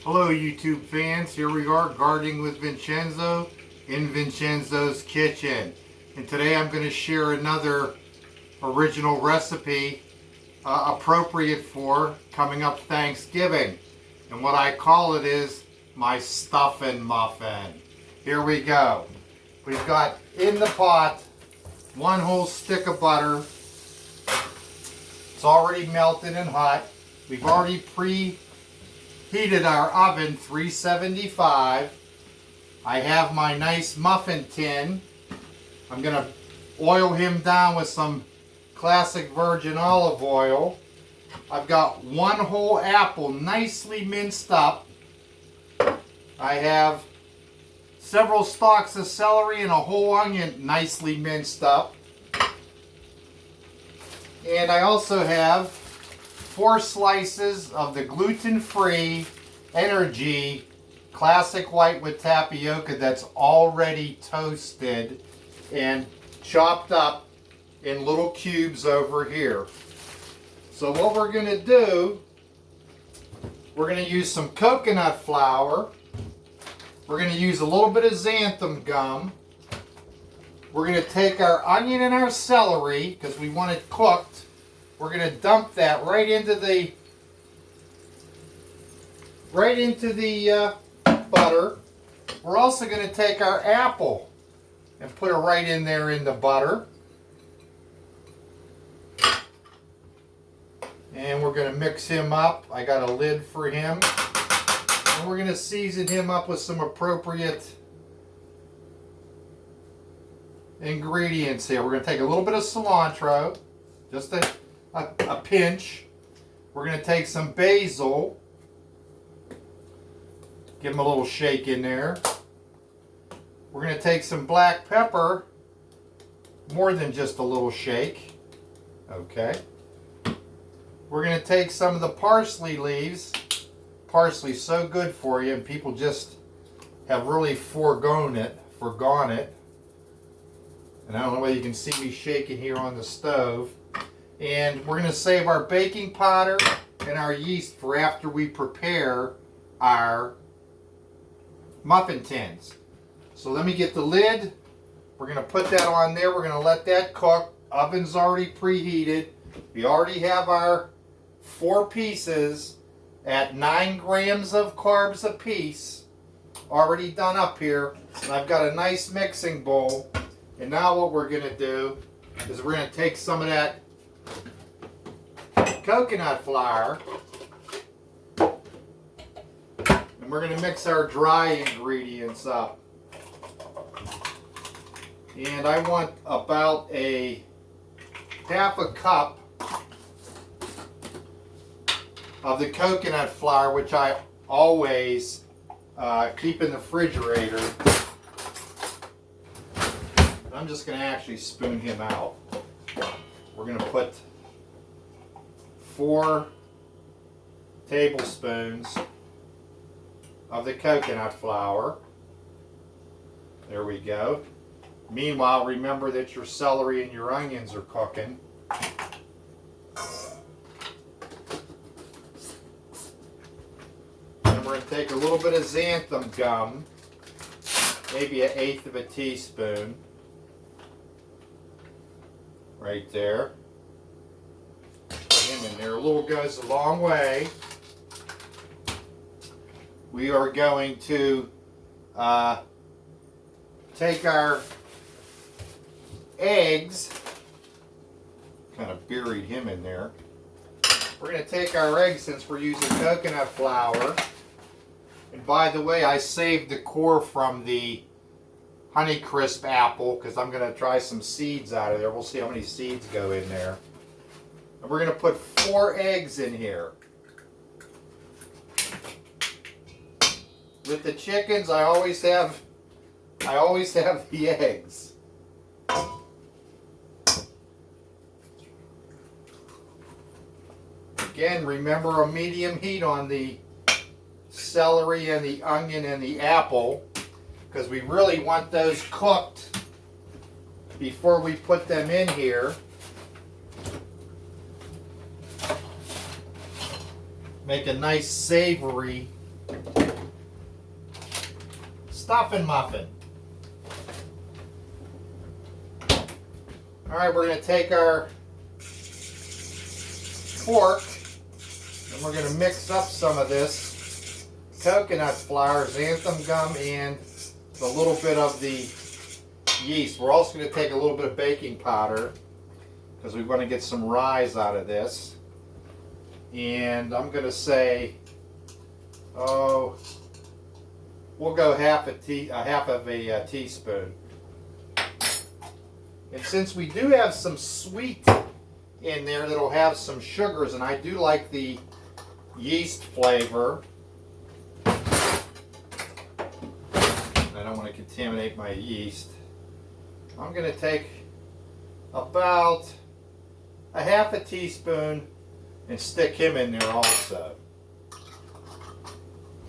Hello YouTube fans, here we are gardening with Vincenzo in Vincenzo's kitchen. And today I'm going to share another original recipe appropriate for coming up Thanksgiving. And what I call it is my Stuffin Muffin. Here we go. We've got in the pot one whole stick of butter. It's already melted and hot. We've already preheated our oven 375. I have my nice muffin tin. I'm going to oil him down with some classic virgin olive oil. I've got one whole apple nicely minced up. I have several stalks of celery and a whole onion nicely minced up. And I also have 4 slices of the gluten-free Energy classic white with tapioca that's already toasted and chopped up in little cubes over here. So what we're going to do, we're going to use some coconut flour. We're going to use a little bit of xanthan gum. We're going to take our onion and our celery, because we want it cooked. We're going to dump that right into the butter. We're also going to take our apple and put it right in there in the butter. And we're going to mix him up. I got a lid for him. And we're going to season him up with some appropriate ingredients here. We're going to take a little bit of cilantro, just a pinch. We're going to take some basil. Give him a little shake in there. We're going to take some black pepper, more than just a little shake. Okay. We're going to take some of the parsley leaves. Parsley's so good for you, and people just have really forgone it. And I don't know whether you can see me shaking here on the stove. And we're going to save our baking powder and our yeast for after we prepare our muffin tins. So let me get the lid. We're going to put that on there. We're going to let that cook. Oven's already preheated. We already have our 4 pieces at 9 grams of carbs a piece already done up here. And I've got a nice mixing bowl. And now what we're going to do is we're going to take some of that coconut flour and we're going to mix our dry ingredients up. And I want about a half a cup of the coconut flour, which I always keep in the refrigerator. I'm just going to actually spoon him out. We're going to put 4 tablespoons of the coconut flour. There we go. Meanwhile, remember that your celery and your onions are cooking. And we're going to take a little bit of xanthan gum, maybe 1/8 of a teaspoon. Right there. Put him in there. A little goes a long way. We are going to take our eggs. Kind of buried him in there. We're going to take our eggs, since we're using coconut flour. And by the way, I saved the core from the Honeycrisp apple because I'm going to try some seeds out of there. We'll see how many seeds go in there. And we're going to put 4 eggs in here. With the chickens, I always have the eggs. Again, remember a medium heat on the celery and the onion and the apple, because we really want those cooked before we put them in here. Make a nice savory Stuffin Muffin. Alright, we're going to take our pork and we're going to mix up some of this coconut flour, xanthan gum, and a little bit of the yeast. We're also going to take a little bit of baking powder because we want to get some rise out of this. And I'm going to say, we'll go half of a teaspoon. And since we do have some sweet in there that'll have some sugars, and I do like the yeast flavor, I don't want to contaminate my yeast, I'm going to take about a half a teaspoon and stick him in there also.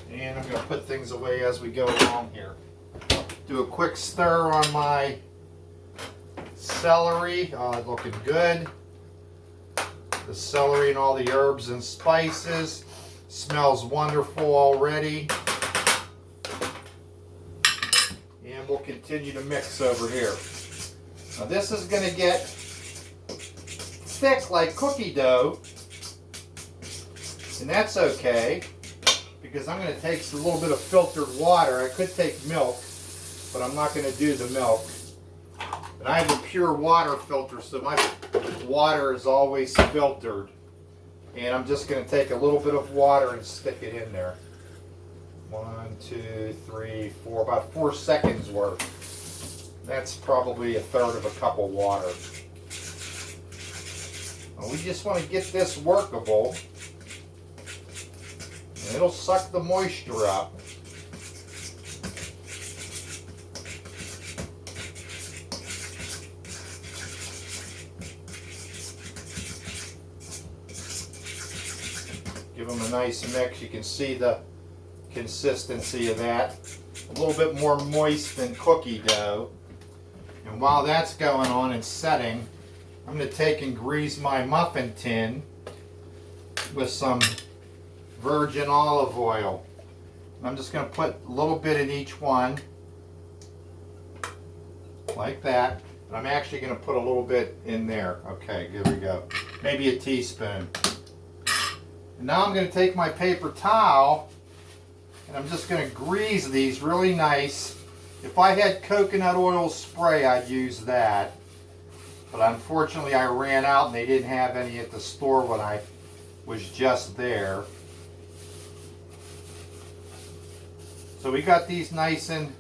And I'm going to put things away as we go along here. Do a quick stir on my celery. Looking good. The celery and all the herbs and spices. Smells wonderful already. And we'll continue to mix over here. Now this is going to get thick like cookie dough. And that's okay, because I'm going to take a little bit of filtered water. I could take milk, but I'm not going to do the milk. And I have a pure water filter, so my water is always filtered. And I'm just going to take a little bit of water and stick it in there. 1, 2, 3, 4, about 4 seconds worth. That's probably a third of a cup of water. Well, we just want to get this workable. And it'll suck the moisture up. Give them a nice mix. You can see the consistency of that. A little bit more moist than cookie dough. And while that's going on and setting, I'm going to take and grease my muffin tin with some virgin olive oil. I'm just going to put a little bit in each one, like that. But I'm actually going to put a little bit in there. Okay, here we go. Maybe a teaspoon. And now I'm going to take my paper towel and I'm just going to grease these really nice. If I had coconut oil spray, I'd use that. But unfortunately I ran out and they didn't have any at the store when I was just there. So we got these nice and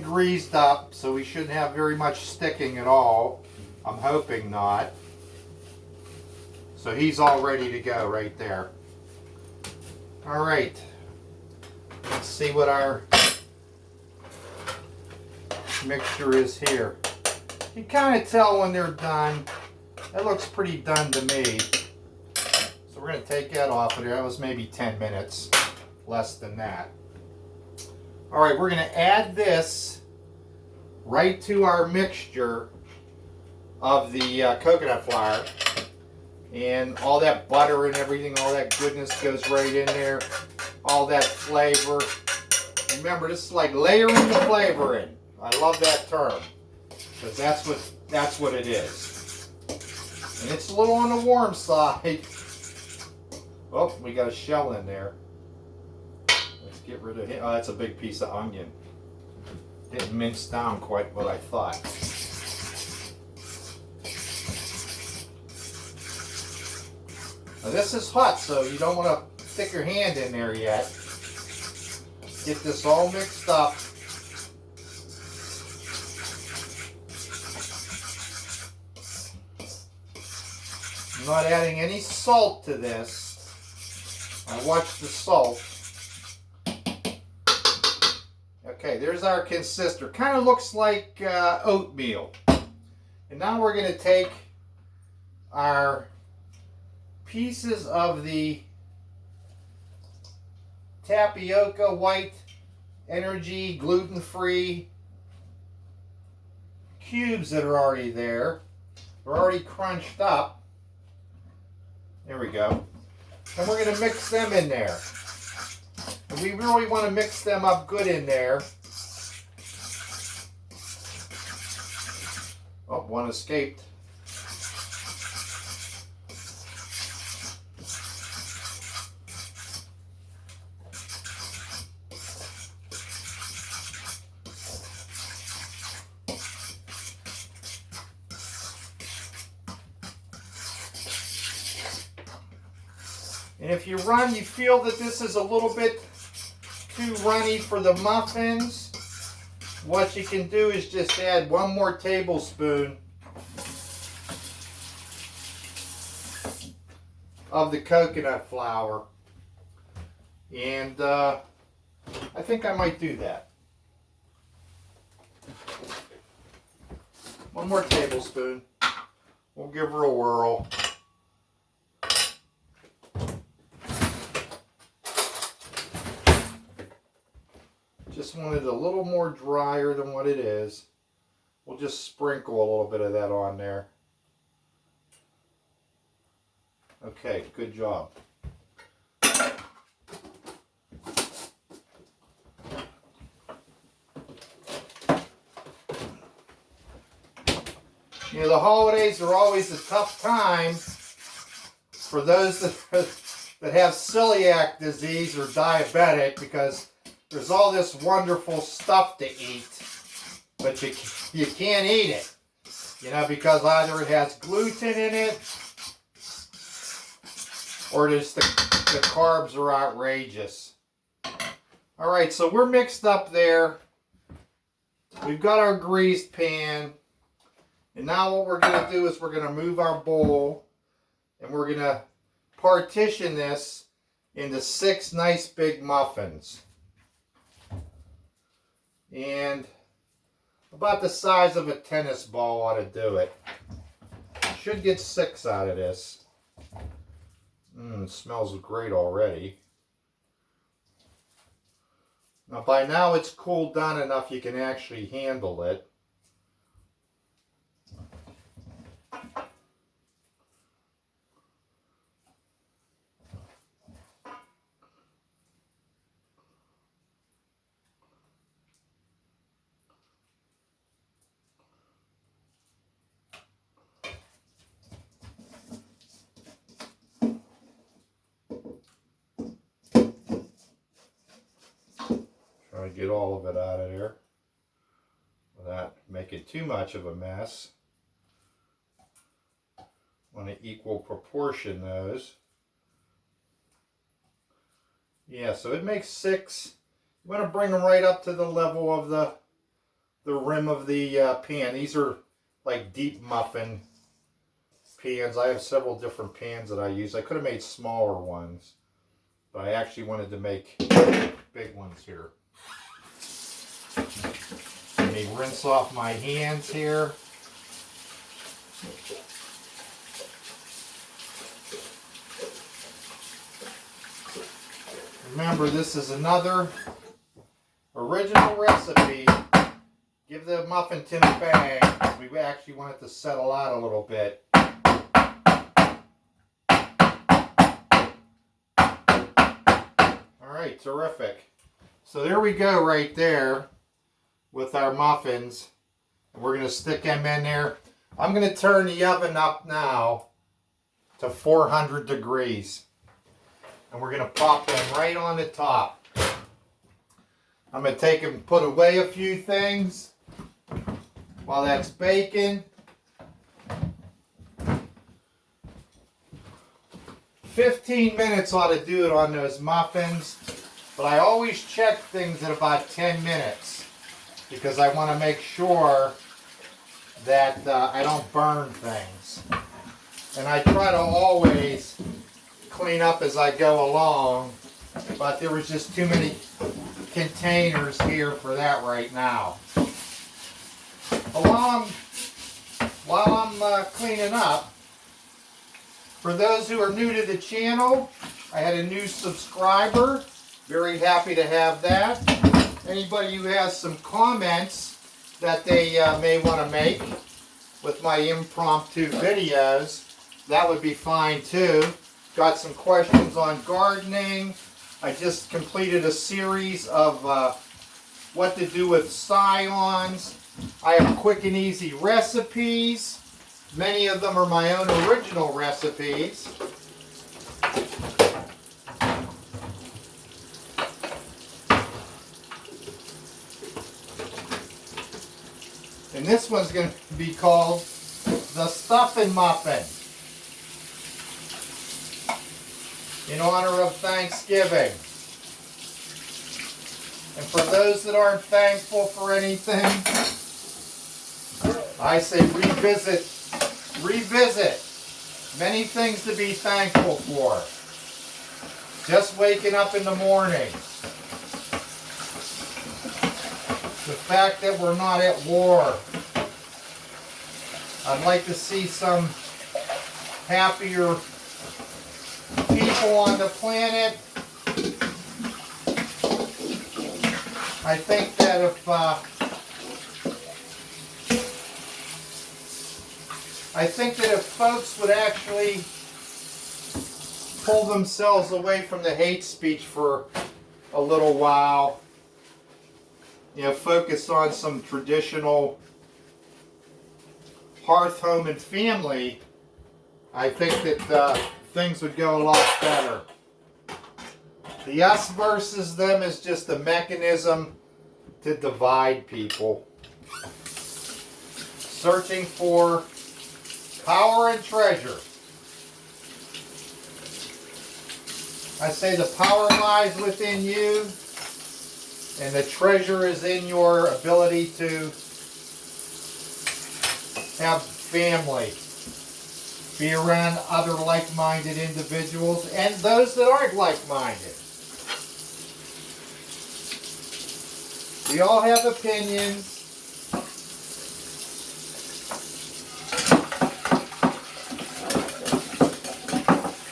greased up, so we shouldn't have very much sticking at all. I'm hoping not. So he's all ready to go right there. All right. Let's see what our mixture is here. You kind of tell when they're done. That looks pretty done to me. So we're going to take that off of there. That was maybe 10 minutes. Less than that. All right, we're going to add this right to our mixture of the coconut flour, and all that butter and everything, all that goodness goes right in there, all that flavor. Remember, this is like layering the flavor in. I love that term, because that's what it is. And it's a little on the warm side. Oh, we got a shell in there. Get rid of it. Oh, that's a big piece of onion. Didn't mince down quite what I thought. Now this is hot, so you don't want to stick your hand in there yet. Get this all mixed up. I'm not adding any salt to this. I watch the salt. Okay, there's our consister. Kind of looks like oatmeal. And now we're going to take our pieces of the tapioca white energy gluten-free cubes that are already there. They're already crunched up. There we go. And we're going to mix them in there. And we really want to mix them up good in there. Oh, one escaped. And if you feel that this is a little bit too runny for the muffins, what you can do is just add 1 more tablespoon of the coconut flour. And I think I might do that. 1 more tablespoon. We'll give her a whirl. Just want it a little more drier than what it is. We'll just sprinkle a little bit of that on there. Okay, good job. You know, the holidays are always a tough time for those that have celiac disease or diabetic, because there's all this wonderful stuff to eat, but you can't eat it, you know, because either it has gluten in it or just the carbs are outrageous. All right, so we're mixed up there. We've got our greased pan, and now what we're going to do is we're going to move our bowl, and we're going to partition this into 6 nice big muffins. And about the size of a tennis ball ought to do it. Should get 6 out of this. It smells great already. Now by now it's cooled down enough you can actually handle it. Try to get all of it out of there without making too much of a mess. Want to equal proportion those. Yeah, so it makes 6. You want to bring them right up to the level of the rim of the pan. These are like deep muffin pans. I have several different pans that I use. I could have made smaller ones, but I actually wanted to make big ones here. Let me rinse off my hands here. Remember, this is another original recipe. Give the muffin tin a bang. We actually want it to settle out a little bit. All right, terrific. So there we go right there with our muffins. And we're going to stick them in there. I'm going to turn the oven up now to 400 degrees. And we're going to pop them right on the top. I'm going to take and put away a few things while that's baking. 15 minutes ought to do it on those muffins. But I always check things at about 10 minutes because I want to make sure that I don't burn things. And I try to always clean up as I go along, but there was just too many containers here for that right now. But while I'm cleaning up, for those who are new to the channel, I had a new subscriber. Very happy to have that. Anybody who has some comments that they may want to make with my impromptu videos, that would be fine too. Got some questions on gardening, I just completed a series of what to do with scions. I have quick and easy recipes. Many of them are my own original recipes. And this one's going to be called the Stuffin Muffin, in honor of Thanksgiving. And for those that aren't thankful for anything, I say revisit. Many things to be thankful for. Just waking up in the morning. The fact that we're not at war. I'd like to see some happier people on the planet. I think that if folks would actually pull themselves away from the hate speech for a little while, you know, focus on some traditional hearth, home, and family, I think that things would go a lot better. The us versus them is just a mechanism to divide people. Searching for power and treasure. I say the power lies within you, and the treasure is in your ability to have family, be around other like-minded individuals, and those that aren't like-minded. We all have opinions.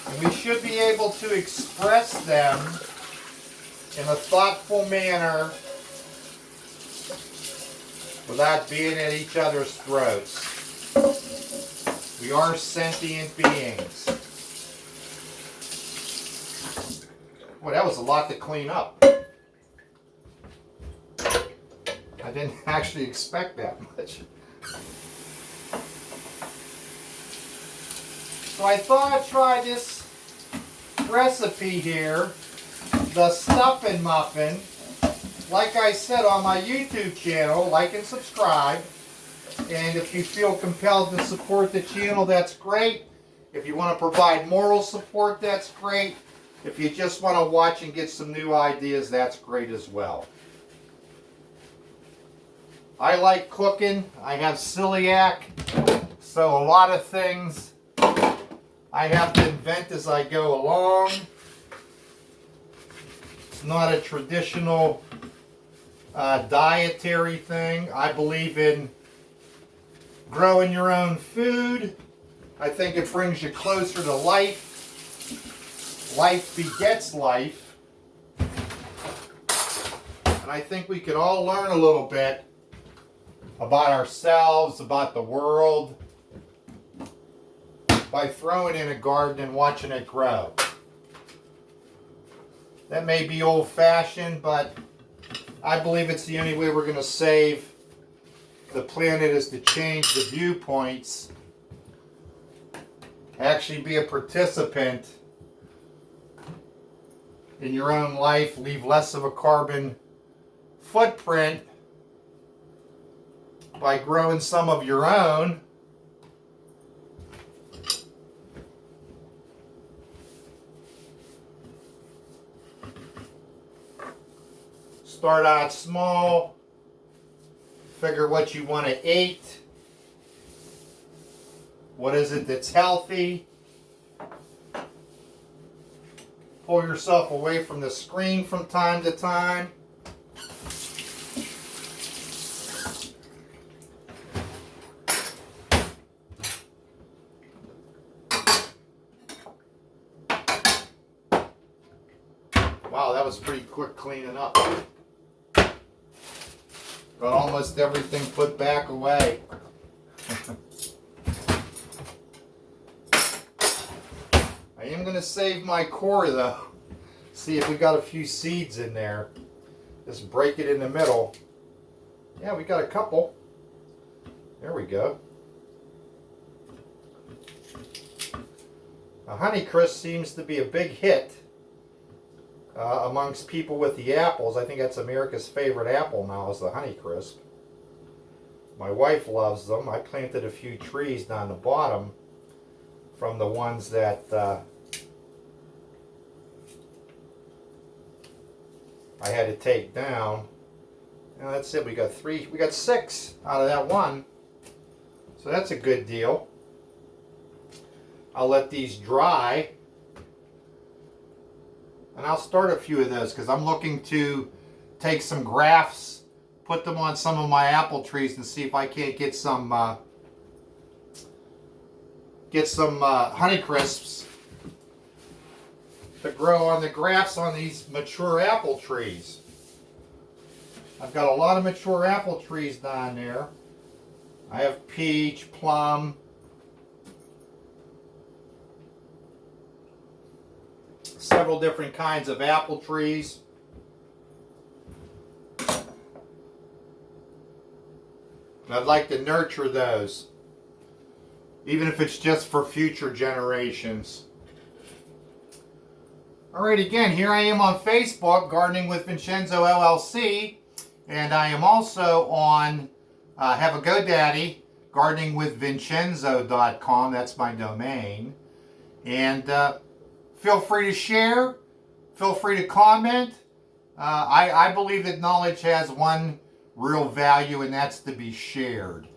And we should be able to express them in a thoughtful manner without being at each other's throats. We are sentient beings. Boy, that was a lot to clean up. I didn't actually expect that much. So I thought I'd try this recipe here, the Stuffin Muffin. Like I said, on my YouTube channel, like and subscribe. And if you feel compelled to support the channel, that's great. If you want to provide moral support, that's great. If you just want to watch and get some new ideas, that's great as well. I like cooking. I have celiac, so a lot of things I have to invent as I go along. It's not a traditional dietary thing. I believe in growing your own food. I think it brings you closer to life. Life begets life. And I think we could all learn a little bit about ourselves, about the world, by throwing in a garden and watching it grow. That may be old-fashioned, but I believe it's the only way we're going to save the planet, is to change the viewpoints, actually be a participant in your own life, leave less of a carbon footprint by growing some of your own. Start out small. Figure what you want to eat. What is it that's healthy? Pull yourself away from the screen from time to time. Wow, that was pretty quick cleaning up. Got almost everything put back away. I am going to save my core though, See if we got a few seeds in there. Just break it in the middle. Yeah, we got a couple. There we go. A Honeycrisp seems to be a big hit amongst people with the apples. I think that's America's favorite apple now, is the Honeycrisp. My wife loves them. I planted a few trees down the bottom from the ones that I had to take down. And that's it. We got 6 out of that one. So that's a good deal. I'll let these dry. And I'll start a few of those because I'm looking to take some grafts, put them on some of my apple trees and see if I can't get some Honeycrisps to grow on the grafts on these mature apple trees. I've got a lot of mature apple trees down there. I have peach, plum, several different kinds of apple trees. And I'd like to nurture those, even if it's just for future generations. Alright, again, here I am on Facebook, Gardening with Vincenzo LLC, and I am also on have a GoDaddy, gardeningwithvincenzo.com, that's my domain. And feel free to share, feel free to comment. I believe that knowledge has one real value, and that's to be shared.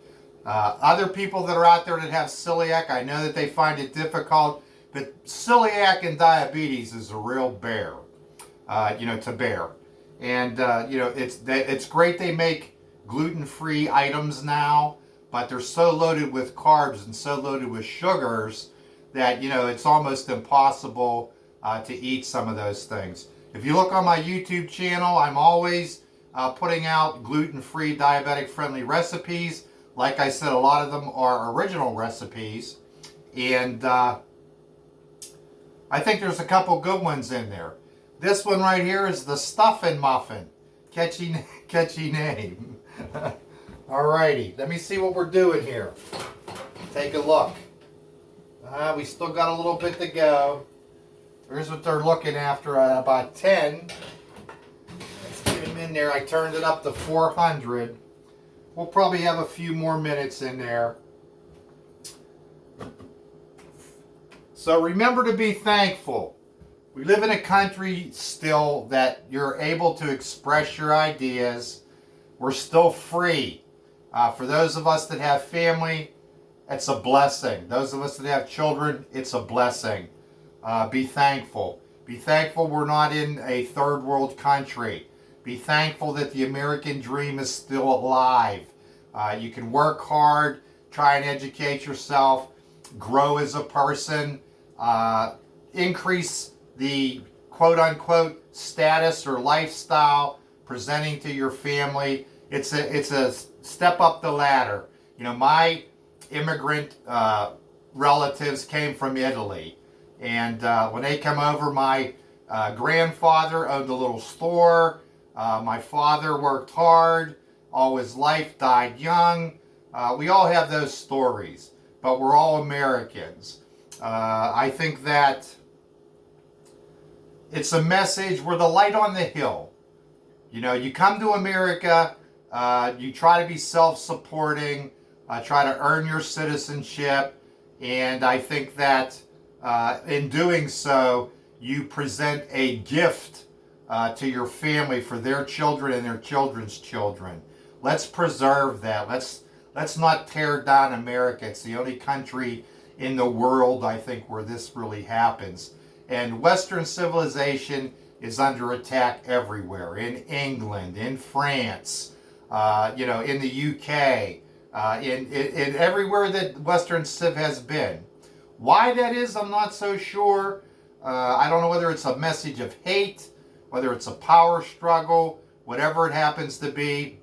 Other people that are out there that have celiac, I know that they find it difficult, but celiac and diabetes is a real bear, to bear. And, it's great they make gluten-free items now, but they're so loaded with carbs and so loaded with sugars that, it's almost impossible to eat some of those things. If you look on my YouTube channel, I'm always putting out gluten-free, diabetic-friendly recipes. Like I said, a lot of them are original recipes. And I think there's a couple good ones in there. This one right here is the Stuffin Muffin. Catchy name. Alrighty, let me see what we're doing here. Take a look. We still got a little bit to go. Here's what they're looking after at about 10. Let's get them in there. I turned it up to 400. We'll probably have a few more minutes in there. So remember to be thankful. We live in a country still that you're able to express your ideas. We're still free. For those of us that have family, it's a blessing. Those of us that have children, it's a blessing. Be thankful. Be thankful we're not in a third world country. Be thankful that the American dream is still alive. You can work hard, try and educate yourself, grow as a person, increase the quote-unquote status or lifestyle presenting to your family. It's a step up the ladder. My immigrant relatives came from Italy, and when they come over, my grandfather owned a little store. My father worked hard all his life, died young. We all have those stories, but we're all Americans. I think that it's a message. We're the light on the hill. You come to America, you try to be self-supporting, try to earn your citizenship, and I think that in doing so, you present a gift to your family for their children and their children's children. Let's preserve that. Let's not tear down America. It's the only country in the world, I think, where this really happens. And Western civilization is under attack everywhere. In England, in France, in the UK, in everywhere that Western civ has been. Why that is, I'm not so sure. I don't know whether it's a message of hate, whether it's a power struggle, whatever it happens to be.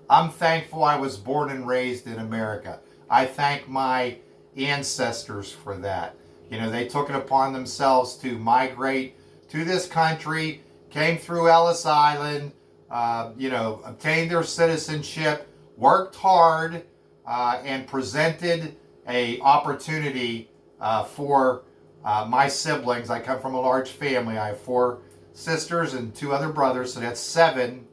I'm thankful I was born and raised in America. I thank my ancestors for that. They took it upon themselves to migrate to this country, came through Ellis Island, obtained their citizenship, worked hard, and presented a opportunity for my siblings. I come from a large family. I have 4 sisters and 2 other brothers, so that's 7.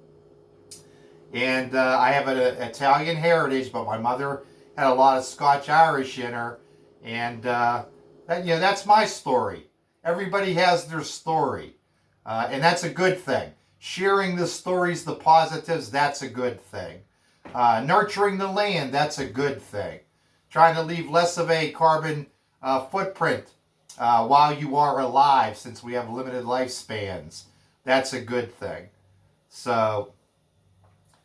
And I have an Italian heritage, but my mother had a lot of Scotch-Irish in her. And that's my story. Everybody has their story. And that's a good thing. Sharing the stories, the positives, that's a good thing. Nurturing the land, that's a good thing. Trying to leave less of a carbon footprint while you are alive, since we have limited lifespans, that's a good thing. So,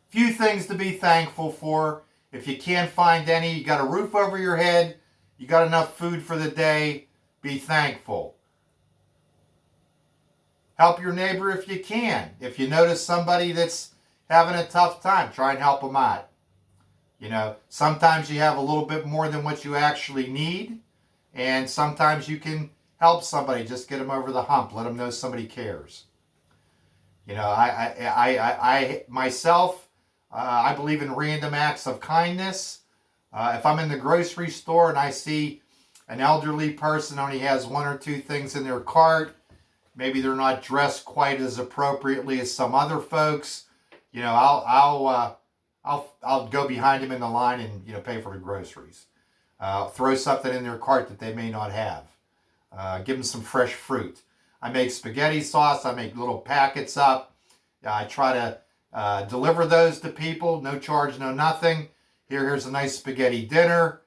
few things to be thankful for. If you can't find any, you got a roof over your head, you got enough food for the day, be thankful. Help your neighbor if you can. If you notice somebody that's having a tough time, try and help them out. Sometimes you have a little bit more than what you actually need, and sometimes you can help somebody, just get them over the hump, let them know somebody cares. I myself, I believe in random acts of kindness. If I'm in the grocery store and I see an elderly person only has 1 or 2 things in their cart, maybe they're not dressed quite as appropriately as some other folks, I'll go behind them in the line and pay for the groceries. Throw something in their cart that they may not have. Give them some fresh fruit. I make spaghetti sauce. I make little packets up. I try to deliver those to people. No charge, no nothing. Here's a nice spaghetti dinner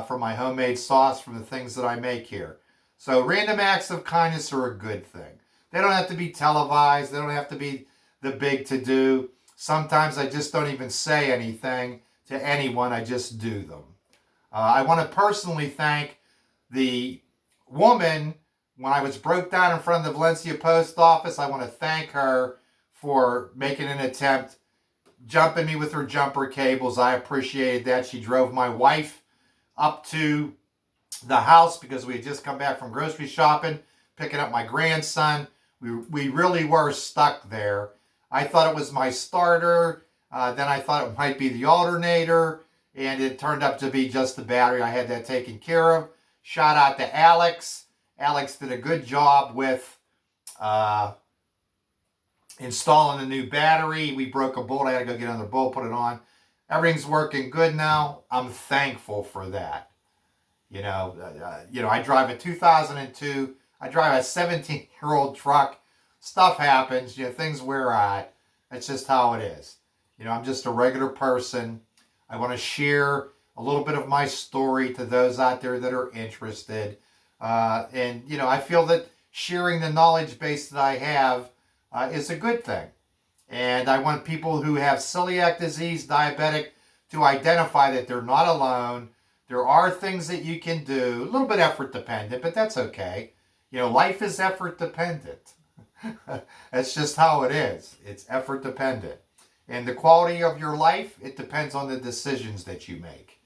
for my homemade sauce from the things that I make here. So random acts of kindness are a good thing. They don't have to be televised. They don't have to be the big to-do. Sometimes I just don't even say anything to anyone. I just do them. I want to personally thank the woman when I was broke down in front of the Valencia post office. I want to thank her for making an attempt, jumping me with her jumper cables. I appreciated that. She drove my wife up to the house because we had just come back from grocery shopping, picking up my grandson. We really were stuck there. I thought it was my starter. Then I thought it might be the alternator. And it turned up to be just the battery. I had that taken care of. Shout out to Alex. Alex did a good job with installing a new battery. We broke a bolt. I had to go get another bolt, put it on. Everything's working good now. I'm thankful for that. I drive a 2002. I drive a 17-year-old truck. Stuff happens. Things wear out. That's just how it is. I'm just a regular person. I want to share a little bit of my story to those out there that are interested. I feel that sharing the knowledge base that I have is a good thing. And I want people who have celiac disease, diabetic, to identify that they're not alone. There are things that you can do, a little bit effort dependent, but that's okay. Life is effort dependent. That's just how it is. It's effort dependent. And the quality of your life, it depends on the decisions that you make.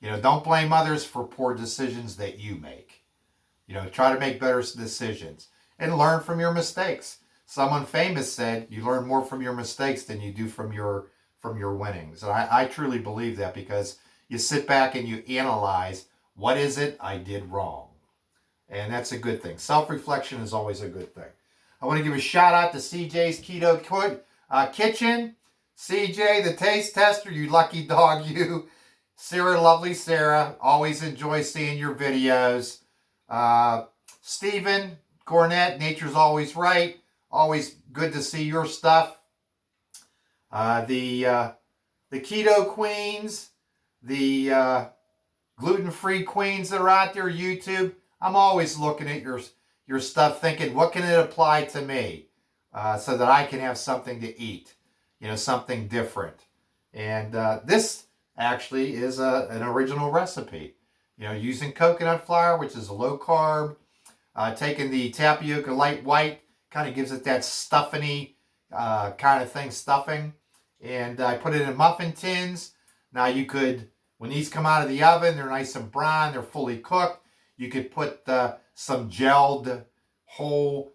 Don't blame others for poor decisions that you make. Try to make better decisions and learn from your mistakes. Someone famous said, you learn more from your mistakes than you do from your winnings. And I truly believe that, because you sit back and you analyze, what is it I did wrong? And that's a good thing. Self-reflection is always a good thing. I want to give a shout out to CJ's Keto Kitchen. CJ, the taste tester, you lucky dog, you. Sarah, lovely Sarah, always enjoy seeing your videos. Stephen Cornett, Nature's Always Right, always good to see your stuff. The Keto Queens, the gluten-free queens that are out there, YouTube, I'm always looking at your stuff thinking, what can it apply to me so that I can have something to eat, something different. And this actually is an original recipe, using coconut flour, which is a low carb, taking the tapioca light white, kind of gives it that stuffiny kind of thing, stuffing. And I put it in muffin tins. Now you could, when these come out of the oven, they're nice and brown, they're fully cooked. You could put some gelled whole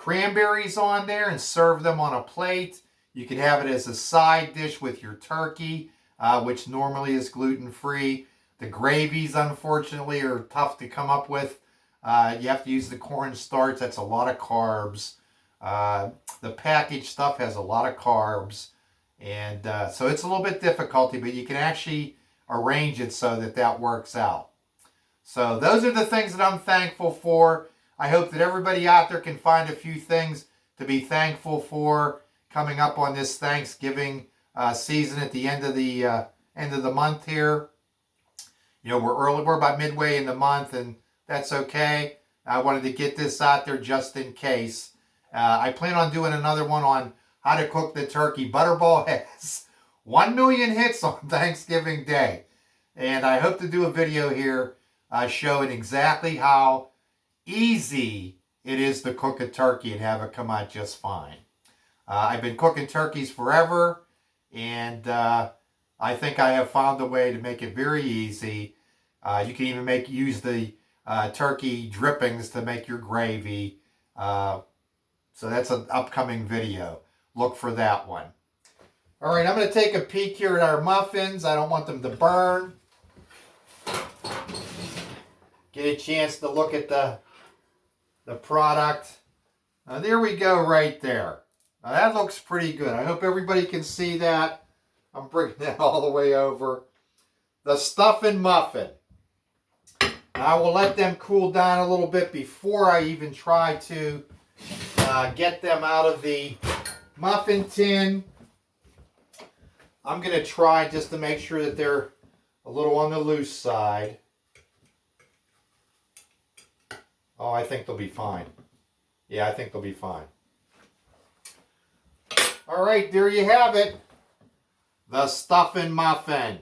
cranberries on there and serve them on a plate. You can have it as a side dish with your turkey, which normally is gluten-free. The gravies, unfortunately, are tough to come up with. You have to use the cornstarch. That's a lot of carbs. The packaged stuff has a lot of carbs. And so it's a little bit difficult, but you can actually arrange it so that that works out. So those are the things that I'm thankful for. I hope that everybody out there can find a few things to be thankful for coming up on this Thanksgiving season at the end of the month here. You know, we're about midway in the month, and that's okay. I wanted to get this out there just in case. I plan on doing another one on how to cook the turkey. Butterball has 1 million hits on Thanksgiving Day. And I hope to do a video here showing exactly how easy it is to cook a turkey and have it come out just fine. I've been cooking turkeys forever, and I think I have found a way to make it very easy. You can even use the turkey drippings to make your gravy. So that's an upcoming video. Look for that one. All right, I'm going to take a peek here at our muffins. I don't want them to burn. Get a chance to look at the product. There we go right there. Now that looks pretty good. I hope everybody can see that. I'm bringing that all the way over. The Stuffin Muffin. I will let them cool down a little bit before I even try to get them out of the muffin tin. I'm going to try just to make sure that they're a little on the loose side. Oh, I think they'll be fine. Yeah, I think they'll be fine. All right, there you have it. The Stuffin Muffin.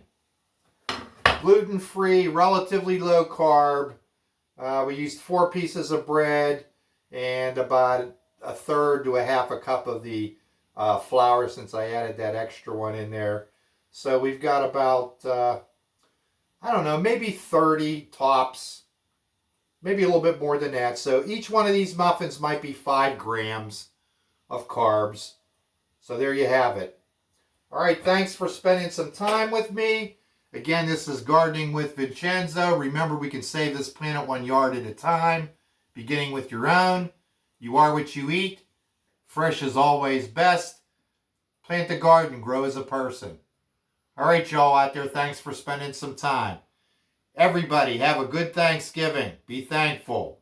Gluten-free, relatively low carb. We used 4 pieces of bread and about 1/3 to 1/2 cup of the flour, since I added that extra one in there. So we've got about, I don't know, maybe 30 tops. Maybe a little bit more than that. So each one of these muffins might be 5 grams of carbs. So there you have it. All right, thanks for spending some time with me. Again, this is Gardening with Vincenzo. Remember, we can save this planet 1 yard at a time, beginning with your own. You are what you eat. Fresh is always best. Plant a garden, grow as a person. All right, y'all out there, thanks for spending some time. Everybody, have a good Thanksgiving. Be thankful.